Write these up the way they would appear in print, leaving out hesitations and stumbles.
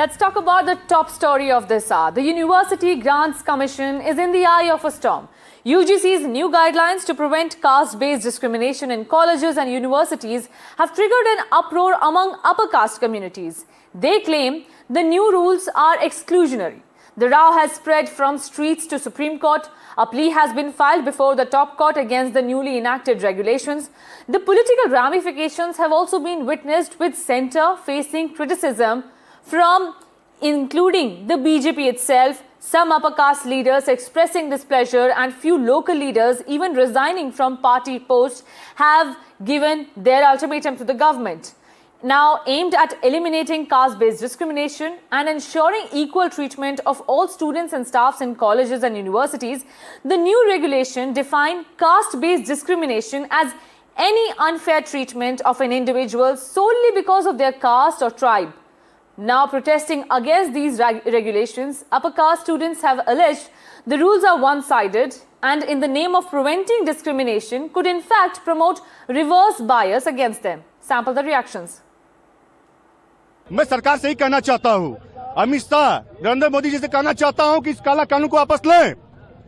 Let's talk about the top story of this hour. The University Grants Commission is in the eye of a storm. UGC's new guidelines to prevent caste-based discrimination in colleges and universities have triggered an uproar among upper caste communities. They claim the new rules are exclusionary. The row has spread from streets to Supreme Court. A plea has been filed before the top court against the newly enacted regulations. The political ramifications have also been witnessed, with centre facing criticism from including the BJP itself, some upper caste leaders expressing displeasure, and few local leaders even resigning from party posts have given their ultimatum to the government. Now aimed at eliminating caste-based discrimination and ensuring equal treatment of all students and staffs in colleges and universities, the new regulation defined caste-based discrimination as any unfair treatment of an individual solely because of their caste or tribe. Now protesting against these regulations, upper caste students have alleged the rules are one-sided and in the name of preventing discrimination could in fact promote reverse bias against them. Sample the reactions. मैं सरकार से ही कहना चाहता हूँ, अमित शाह, नरेंद्र मोदी जी से कहना चाहता हूँ कि इस काला कानून को वापस लें,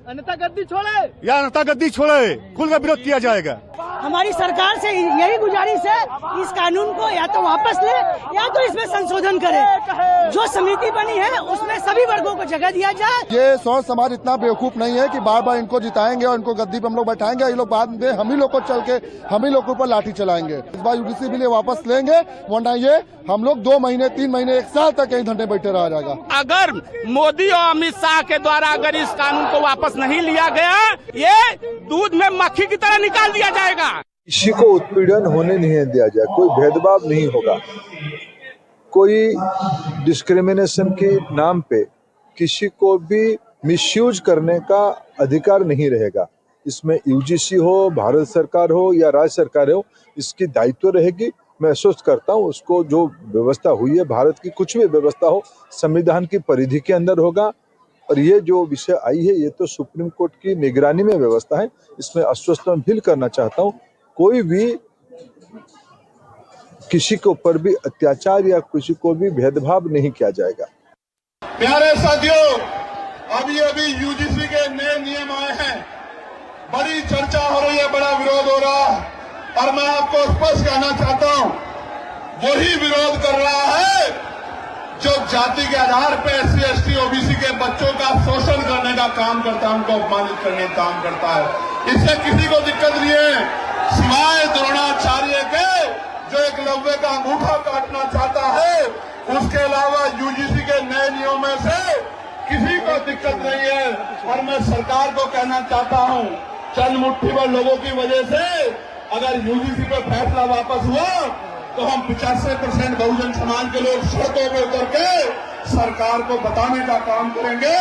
अन्यथा गद्दी छोड़े या अन्यथा गद्दी छोड़े, खुलकर विरोध किया जाएगा। हमारी सरकार से यही गुजारिश है, इस कानून को या तो वापस ले या तो इसमें संशोधन करे। जो समिति बनी है उसमें सभी वर्गों को जगह दिया जाए। ये सौर समाज इतना बेवकूफ नहीं है कि बार बार इनको जिताएंगे और इनको गद्दी पर हम लोग बैठाएंगे, ये लोग बाद में हम ही लोग को चल के हम ही लोग के ऊपर लाठी चलाएंगे। इस बार यूडीसी बिल वापस लेंगे, वरना ये हम लोग 2 महीने 3 महीने 1 साल तक यही धरने बैठे रह जाएगा। अगर मोदी और अमित शाह के द्वारा अगर इस कानून को वापस नहीं लिया गया, ये दूध में मक्खी की तरह निकाल दिया जाएगा। किसी को उत्पीड़न होने नहीं दिया जाए, कोई भेदभाव नहीं होगा, कोई डिस्क्रिमिनेशन के नाम पे किसी को भी मिसयूज करने का अधिकार नहीं रहेगा। इसमें यूजीसी हो, भारत सरकार हो या राज्य सरकार हो, इसकी दायित्व रहेगी। मैं आश्वस्त करता हूँ, उसको जो व्यवस्था हुई है, भारत की कुछ भी व्यवस्था हो, संविधान की परिधि के अंदर होगा। और ये जो विषय आई है, ये तो सुप्रीम कोर्ट की निगरानी में व्यवस्था है। इसमें आश्वस्त मैं फील करना चाहता हूँ, कोई भी किसी के ऊपर भी अत्याचार या किसी को भी भेदभाव नहीं किया जाएगा। प्यारे साथियों, अभी यूजीसी के नए नियम आए हैं, बड़ी चर्चा हो रही है, बड़ा विरोध हो रहा है, और मैं आपको स्पष्ट कहना चाहता हूं, वही विरोध कर रहा है जो जाति के आधार पर SC, ST, OBC के बच्चों का शोषण करने का काम करता है, उनको अपमानित करने का काम करता है। इससे किसी को दिक्कत नहीं है, सिवाय द्रोणाचार्य के जो एकलव्य का अंगूठा काटना चाहता है। उसके अलावा यूजीसी के नए नियमों में से किसी को दिक्कत नहीं है। और मैं सरकार को कहना चाहता हूं, चंद मुट्ठी भर लोगों की वजह से अगर यूजीसी पे फैसला वापस हुआ तो हम 85% बहुजन समाज के लोग सड़कों पे उतर के सरकार को बताने का काम करेंगे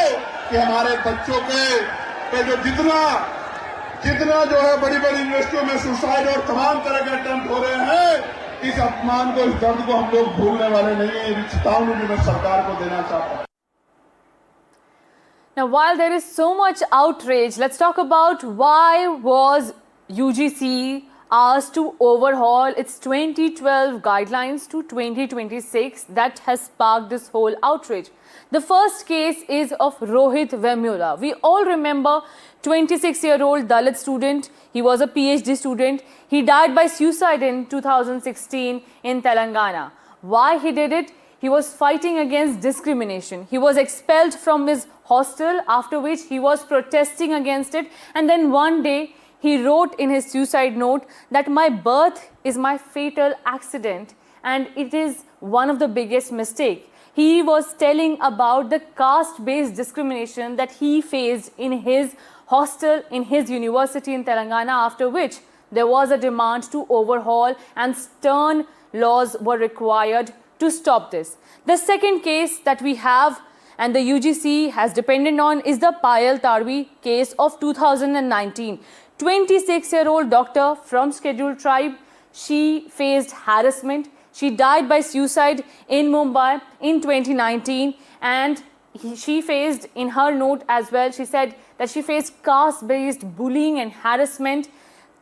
कि हमारे बच्चों के जो जितना जो है बड़ी बड़ी यूनिवर्सिटियों में सुसाइड और तमाम तरह के अटेम्प्ट हो रहे हैं, इस अपमान को, इस दर्द को हम लोग भूलने वाले नहीं है। ये चेतावनी भी मैं सरकार को देना चाहता हूं। Now, while there is so much outrage, let's talk about why was UGC asked to overhaul its 2012 guidelines to 2026 that has sparked this whole outrage. The first case is of Rohit Vemula. We all remember 26-year-old Dalit student. He was a PhD student. He died by suicide in 2016 in Telangana. Why he did it? He was fighting against discrimination. He was expelled from his hostel, after which he was protesting against it. And then one day, he wrote in his suicide note that my birth is my fatal accident and it is one of the biggest mistakes. He was telling about the caste-based discrimination that he faced in his hostel, in his university in Telangana, after which there was a demand to overhaul and stern laws were required to stop this. The second case that we have and the UGC has depended on is the Payal Tarvi case of 2019. 26-year-old doctor from scheduled tribe. She faced harassment. She died by suicide in Mumbai in 2019, and she faced, in her note as well, she said that she faced caste-based bullying and harassment.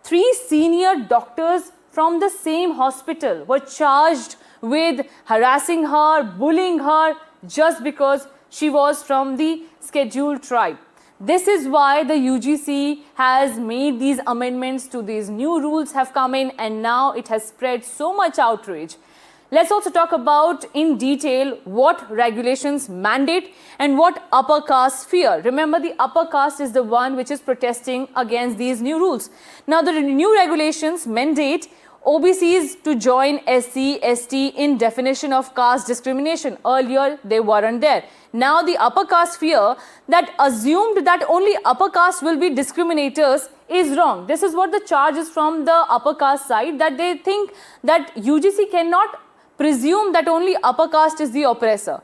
3 senior doctors from the same hospital were charged with harassing her, bullying her, just because she was from the scheduled tribe. This is why the UGC has made these amendments to these new rules have come in, and now it has spread so much outrage. Let's also talk about in detail what regulations mandate and what upper caste fear. Remember, the upper caste is the one which is protesting against these new rules. Now, the new regulations mandate OBCs to join SC, ST in definition of caste discrimination. Earlier, they weren't there. Now, the upper caste fear that assumed that only upper caste will be discriminators is wrong. This is what the charge is from the upper caste side, that they think that UGC cannot presume that only upper caste is the oppressor.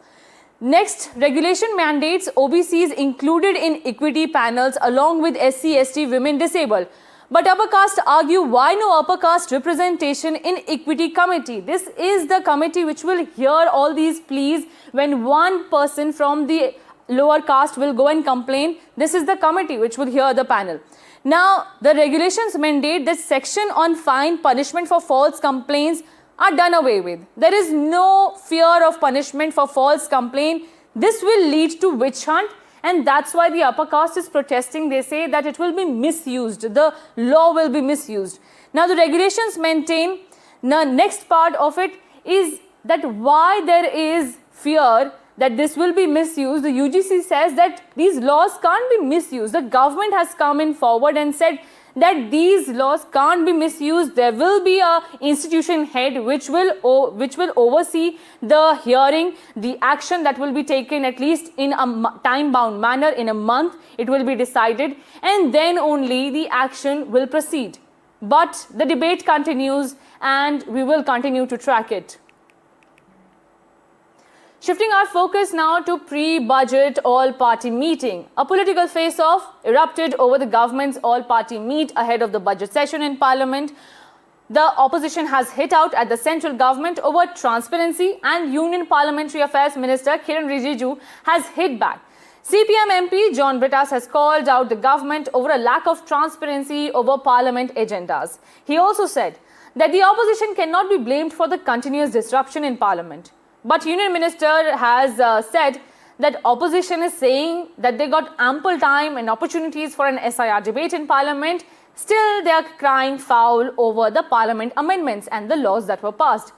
Next, regulation mandates OBCs included in equity panels along with SC, ST, women disabled. But upper caste argue why no upper caste representation in equity committee. This is the committee which will hear all these pleas when one person from the lower caste will go and complain. This is the committee which will hear the panel. Now, the regulations mandate that section on fine punishment for false complaints are done away with. There is no fear of punishment for false complaint. This will lead to witch hunt, and that's why the upper caste is protesting. They say that it will be misused. The law will be misused. Now, the regulations maintain, the next part of it is that why there is fear that this will be misused. The UGC says that these laws can't be misused. The government has come in forward and said that these laws can't be misused. There will be a institution head which will oversee the hearing, the action that will be taken at least in a time-bound manner. In a month, it will be decided, and then only the action will proceed. But the debate continues, and we will continue to track it. Shifting our focus now to pre-budget all-party meeting. A political face-off erupted over the government's all-party meet ahead of the budget session in Parliament. The opposition has hit out at the central government over transparency, and Union Parliamentary Affairs Minister Kiran Rijiju has hit back. CPM MP John Brittas has called out the government over a lack of transparency over Parliament agendas. He also said that the opposition cannot be blamed for the continuous disruption in Parliament. But Union Minister has said that opposition is saying that they got ample time and opportunities for an SIR debate in Parliament. Still, they are crying foul over the Parliament amendments and the laws that were passed.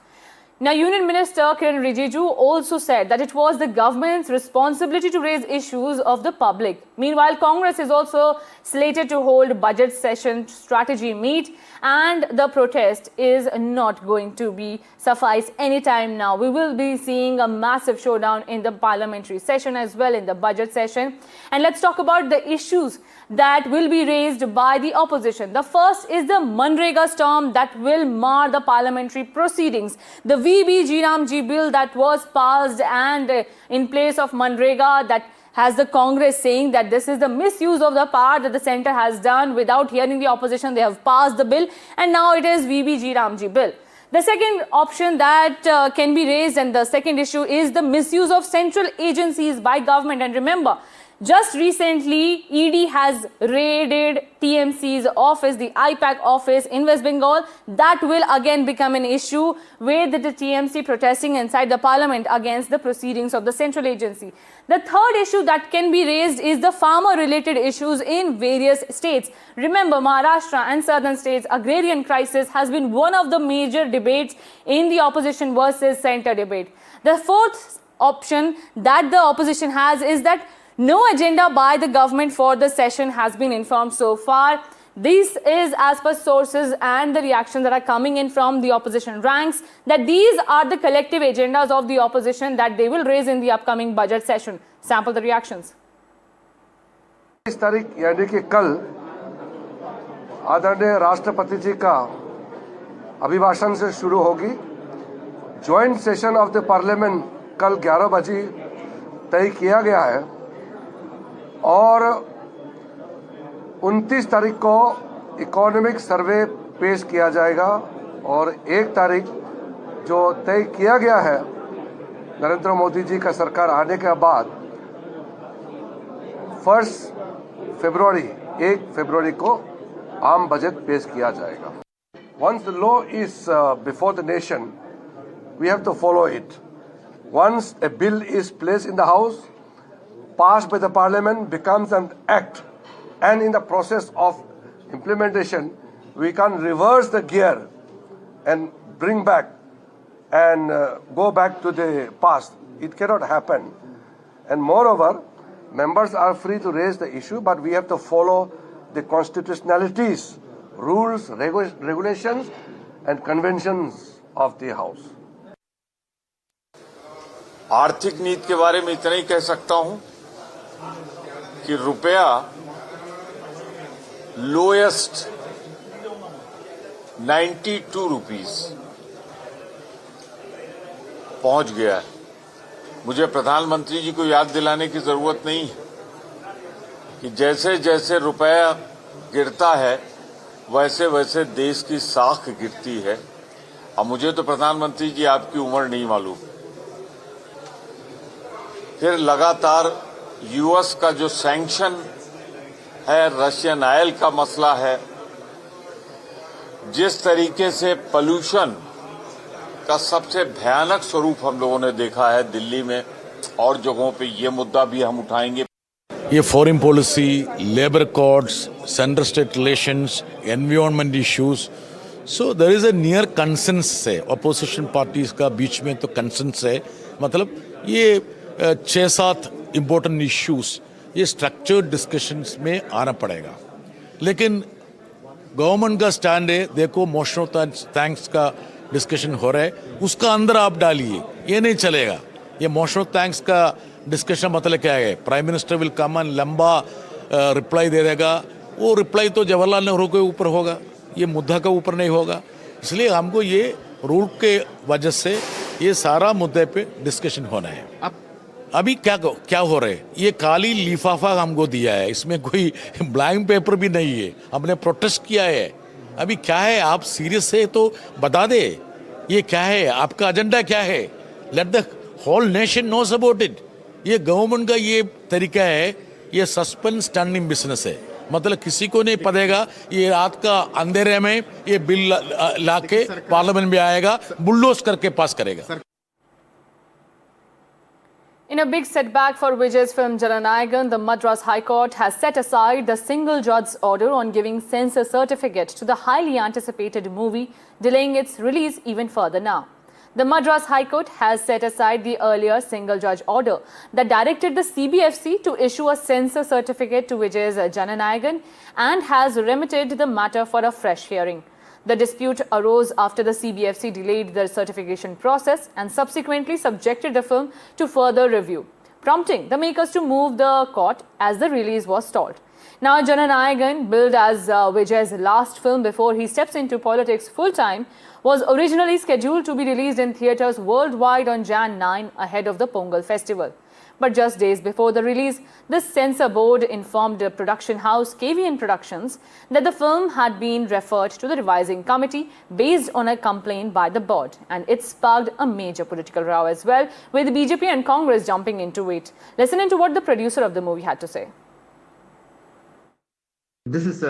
Now, Union Minister Kiran Rijiju also said that it was the government's responsibility to raise issues of the public. Meanwhile, Congress is also slated to hold budget session strategy meet, and the protest is not going to be suffice anytime now. We will be seeing a massive showdown in the parliamentary session as well in the budget session. And let's talk about the issues that will be raised by the opposition. The first is the Manrega storm that will mar the parliamentary proceedings. The VBG Ramji bill that was passed, and in place of Manrega, that has the Congress saying that this is the misuse of the power that the centre has done. Without hearing the opposition, they have passed the bill, and now it is VBG Ramji bill. The second option that can be raised, and the second issue, is the misuse of central agencies by government. And remember, just recently, ED has raided TMC's office, the IPAC office in West Bengal. That will again become an issue with the TMC protesting inside the parliament against the proceedings of the central agency. The third issue that can be raised is the farmer-related issues in various states. Remember, Maharashtra and southern states, agrarian crisis has been one of the major debates in the opposition versus centre debate. The fourth option that the opposition has is that no agenda by the government for the session has been informed so far. This is as per sources and the reactions that are coming in from the opposition ranks, that these are the collective agendas of the opposition that they will raise in the upcoming budget session. Sample the reactions. इस तारीख यानी कि कल आदरणीय राष्ट्रपति जी का अभिभाषण से शुरू होगी। Joint session of the parliament कल 11 बजे तय किया गया है, और 29 तारीख को इकोनॉमिक सर्वे पेश किया जाएगा, और 1 तारीख जो तय किया गया है नरेंद्र मोदी जी का सरकार आने के बाद 1 फरवरी को आम बजट पेश किया जाएगा। Once the law is before the nation, we have to follow it. once a bill is placed in the House, passed by the Parliament, becomes an act, and in the process of implementation, we can reverse the gear and bring back and go back to the past. It cannot happen. And moreover, members are free to raise the issue, but we have to follow the constitutionalities, rules, regulations, and conventions of the House. आर्थिक नीति के बारे में इतना ही कह सकता हूं कि रुपया लोएस्ट 92 रुपीस पहुंच गया है। मुझे प्रधानमंत्री जी को याद दिलाने की जरूरत नहीं है कि जैसे जैसे रुपया गिरता है वैसे वैसे देश की साख गिरती है। अब मुझे तो प्रधानमंत्री जी आपकी उम्र नहीं मालूम। फिर लगातार यूएस का जो सैंक्शन है, रशियन ऑयल का मसला है, जिस तरीके से पोल्यूशन का सबसे भयानक स्वरूप हम लोगों ने देखा है दिल्ली में और जगहों पे, ये मुद्दा भी हम उठाएंगे। ये foreign policy, labour codes, central state relations, environment issues, so there is a near consensus है अपोजिशन पार्टीज का बीच में, तो कंसेंसस है। मतलब ये 6-7 इम्पोर्टेंट इश्यूज ये स्ट्रक्चर्ड डिस्कशंस में आना पड़ेगा। लेकिन गवर्नमेंट का स्टैंड है, देखो मोशन ऑफ थैंक्स का डिस्कशन हो रहा है, उसका अंदर आप डालिए, ये नहीं चलेगा। ये मोशन ऑफ थैंक्स का डिस्कशन मतलब क्या है? Prime minister will come and लंबा रिप्लाई दे देगा। वो रिप्लाई तो जवाहरलाल नेहरू के ऊपर होगा, ये मुद्दा के ऊपर नहीं होगा। इसलिए हमको ये रूल के वजह से ये सारा मुद्दे पे डिस्कशन होना है। अभी क्या हो रहा है? ये काली लिफाफा हमको दिया है, इसमें कोई ब्लैंक पेपर भी नहीं है। हमने प्रोटेस्ट किया है। अभी क्या है? आप सीरियस है तो बता दे, ये क्या है, आपका एजेंडा क्या है? Let the whole nation knows about it. ये गवर्नमेंट का ये तरीका है, ये सस्पेंस टर्निंग बिजनेस है। मतलब किसी को नहीं पड़ेगा, ये रात का अंधेरे में ये बिल लाके पार्लियामेंट में आएगा, बुलडोज करके पास करेगा। In a big setback for Vijay's film Jananayagan, the Madras High Court has set aside the single judge's order on giving censor certificate to the highly anticipated movie, delaying its release even further now. The Madras High Court has set aside the earlier single judge order that directed the CBFC to issue a censor certificate to Vijay's Jananayagan and has remitted the matter for a fresh hearing. The dispute arose after the CBFC delayed the certification process and subsequently subjected the film to further review, prompting the makers to move the court as the release was stalled. Now, Jananayagan, billed as Vijay's last film before he steps into politics full-time, was originally scheduled to be released in theatres worldwide on Jan 9 ahead of the Pongal festival. But just days before the release, the censor board informed the production house KVN Productions that the film had been referred to the revising committee based on a complaint by the board, and it sparked a major political row as well, with BJP and Congress jumping into it. Listen into what the producer of the movie had to say. This is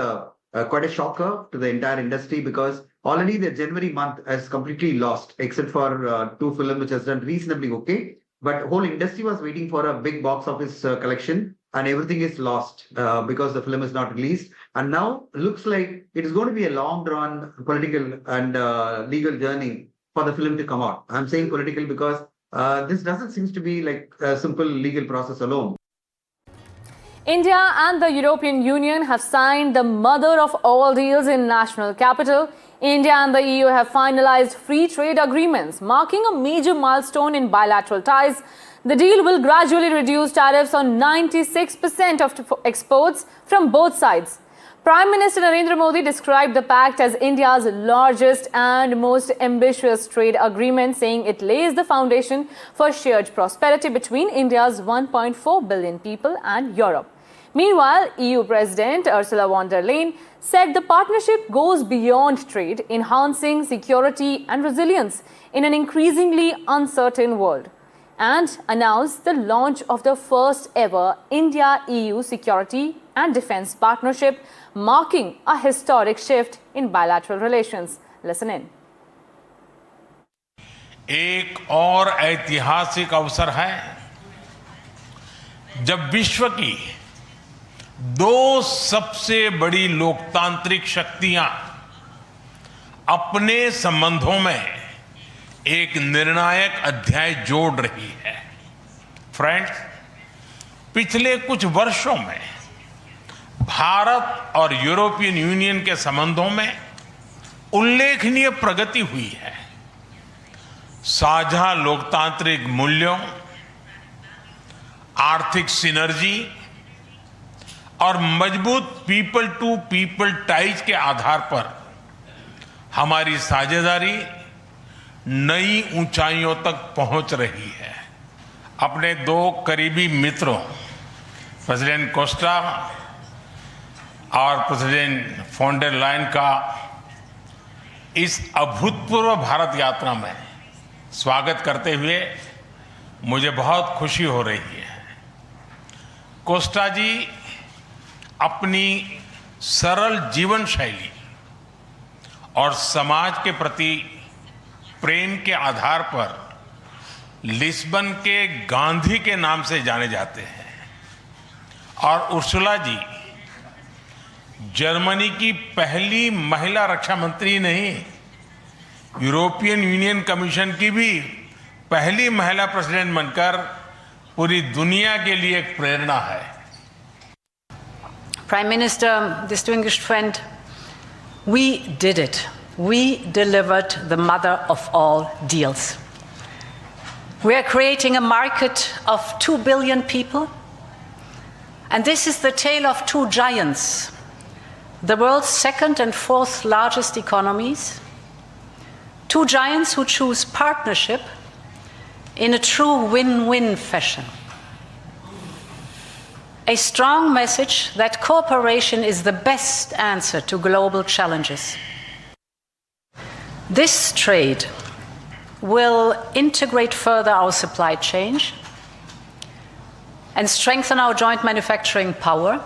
quite a shocker to the entire industry because already the January month has completely lost, except for 2 films which has done reasonably okay. But whole industry was waiting for a big box office collection, and everything is lost because the film is not released. And now looks like it is going to be a long drawn political and legal journey for the film to come out. I'm saying political because this doesn't seem to be like a simple legal process alone. India and the European Union have signed the mother of all deals in national capital. India and the EU have finalized free trade agreements, marking a major milestone in bilateral ties. The deal will gradually reduce tariffs on 96% of exports from both sides. Prime Minister Narendra Modi described the pact as India's largest and most ambitious trade agreement, saying it lays the foundation for shared prosperity between India's 1.4 billion people and Europe. Meanwhile, EU President Ursula von der Leyen said the partnership goes beyond trade, enhancing security and resilience in an increasingly uncertain world, and announced the launch of the first ever India-EU security and defense partnership, marking a historic shift in bilateral relations. Listen in. एक और ऐतिहासिक अवसर है जब विश्व की दो सबसे बड़ी लोकतांत्रिक शक्तियां अपने संबंधों में एक निर्णायक अध्याय जोड़ रही है। फ्रेंड्स, पिछले कुछ वर्षों में भारत और यूरोपियन यूनियन के संबंधों में उल्लेखनीय प्रगति हुई है। साझा लोकतांत्रिक मूल्यों, आर्थिक सिनर्जी और मजबूत पीपल टू पीपल टाइज के आधार पर हमारी साझेदारी नई ऊंचाइयों तक पहुंच रही है। अपने दो करीबी मित्रों प्रेसिडेंट कोस्टा और प्रेसिडेंट फोन डेर लायन का इस अभूतपूर्व भारत यात्रा में स्वागत करते हुए मुझे बहुत खुशी हो रही है। कोस्टा जी अपनी सरल जीवन शैली और समाज के प्रति प्रेम के आधार पर लिस्बन के गांधी के नाम से जाने जाते हैं और उर्सुला जी जर्मनी की पहली महिला रक्षा मंत्री नहीं, यूरोपियन यूनियन कमीशन की भी पहली महिला प्रेसिडेंट बनकर पूरी दुनिया के लिए एक प्रेरणा है। Prime Minister, distinguished friend, we did it. We delivered the mother of all deals. We are creating a market of 2 billion people, and this is the tale of two giants, the world's second and fourth largest economies, two giants who choose partnership in a true win-win fashion. A strong message that cooperation is the best answer to global challenges. This trade will integrate further our supply chain and strengthen our joint manufacturing power.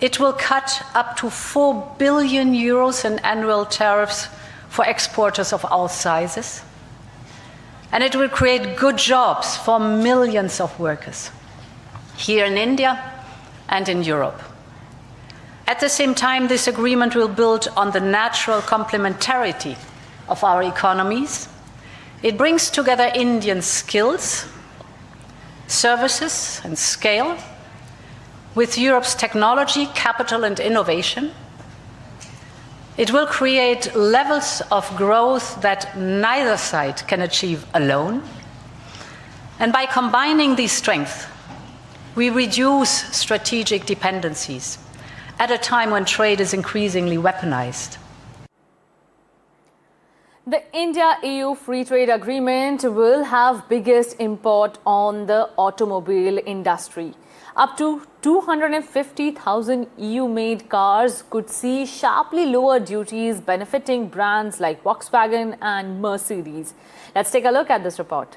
It will cut up to 4 billion euros in annual tariffs for exporters of all sizes. And it will create good jobs for millions of workers here in India and in Europe. At the same time, this agreement will build on the natural complementarity of our economies. It brings together Indian skills, services, and scale with Europe's technology, capital, and innovation. It will create levels of growth that neither side can achieve alone. And by combining these strengths, we reduce strategic dependencies at a time when trade is increasingly weaponized. The India-EU Free Trade Agreement will have biggest impact on the automobile industry. Up to 250,000 EU-made cars could see sharply lower duties benefiting brands like Volkswagen and Mercedes. Let's take a look at this report.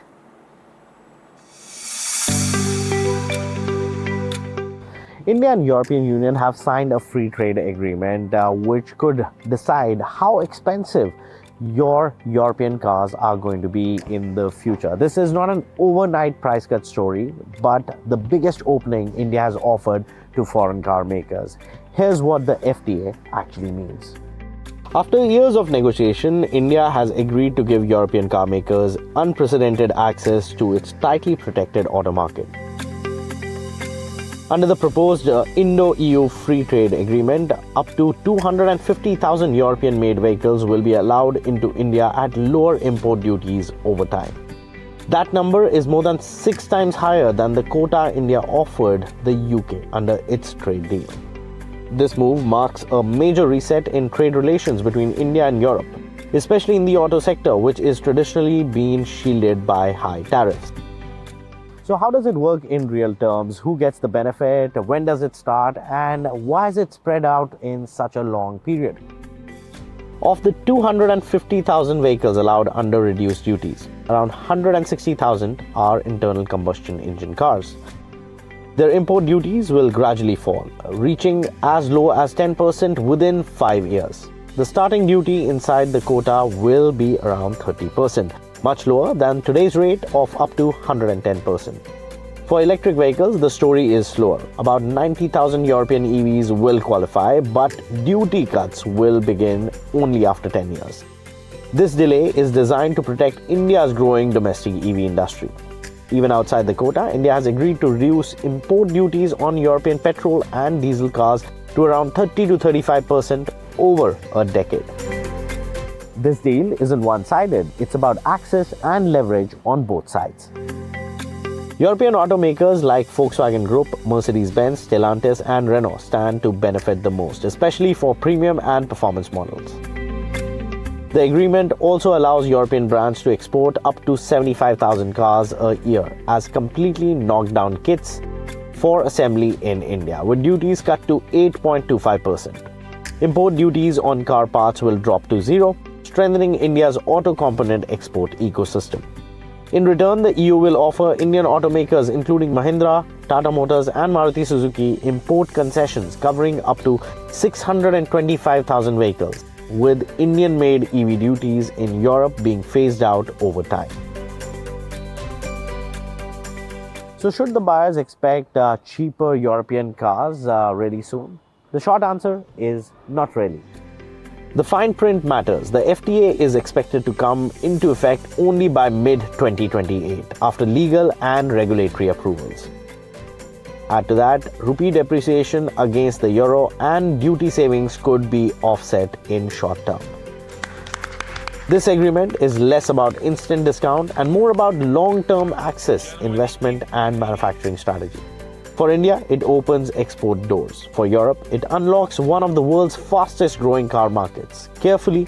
India and European Union have signed a free trade agreement which could decide how expensive your European cars are going to be in the future. This is not an overnight price cut story, but the biggest opening India has offered to foreign car makers. Here's what the FTA actually means. After years of negotiation, India has agreed to give European car makers unprecedented access to its tightly protected auto market. Under the proposed Indo-EU Free Trade Agreement, up to 250,000 European-made vehicles will be allowed into India at lower import duties over time. That number is more than 6 times higher than the quota India offered the UK under its trade deal. This move marks a major reset in trade relations between India and Europe, especially in the auto sector, which is traditionally been shielded by high tariffs. So how does it work in real terms? Who gets the benefit? When does it start? And why is it spread out in such a long period? Of the 250,000 vehicles allowed under reduced duties, around 160,000 are internal combustion engine cars. Their import duties will gradually fall, reaching as low as 10% within 5 years. The starting duty inside the quota will be around 30%. much lower than today's rate of up to 110%. For electric vehicles, the story is slower. About 90,000 European EVs will qualify, but duty cuts will begin only after 10 years. This delay is designed to protect India's growing domestic EV industry. Even outside the quota, India has agreed to reduce import duties on European petrol and diesel cars to around 30 to 35% over a decade. This deal isn't one-sided, it's about access and leverage on both sides. European automakers like Volkswagen Group, Mercedes-Benz, Stellantis and Renault stand to benefit the most, especially for premium and performance models. The agreement also allows European brands to export up to 75,000 cars a year as completely knocked down kits for assembly in India, with duties cut to 8.25%. Import duties on car parts will drop to zero, strengthening India's auto component export ecosystem. In return, the EU will offer Indian automakers including Mahindra, Tata Motors and Maruti Suzuki import concessions covering up to 625,000 vehicles, with Indian-made EV duties in Europe being phased out over time. So should the buyers expect cheaper European cars really soon? The short answer is not really. The fine print matters. The FTA is expected to come into effect only by mid-2028 after legal and regulatory approvals. Add to that, rupee depreciation against the euro and duty savings could be offset in short term. This agreement is less about instant discount and more about long-term access, investment and manufacturing strategy. For India, it opens export doors. For Europe, it unlocks one of the world's fastest growing car markets, carefully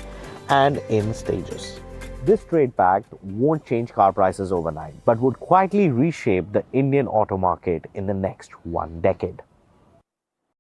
and in stages. This trade pact won't change car prices overnight, but would quietly reshape the Indian auto market in the next 1 decade.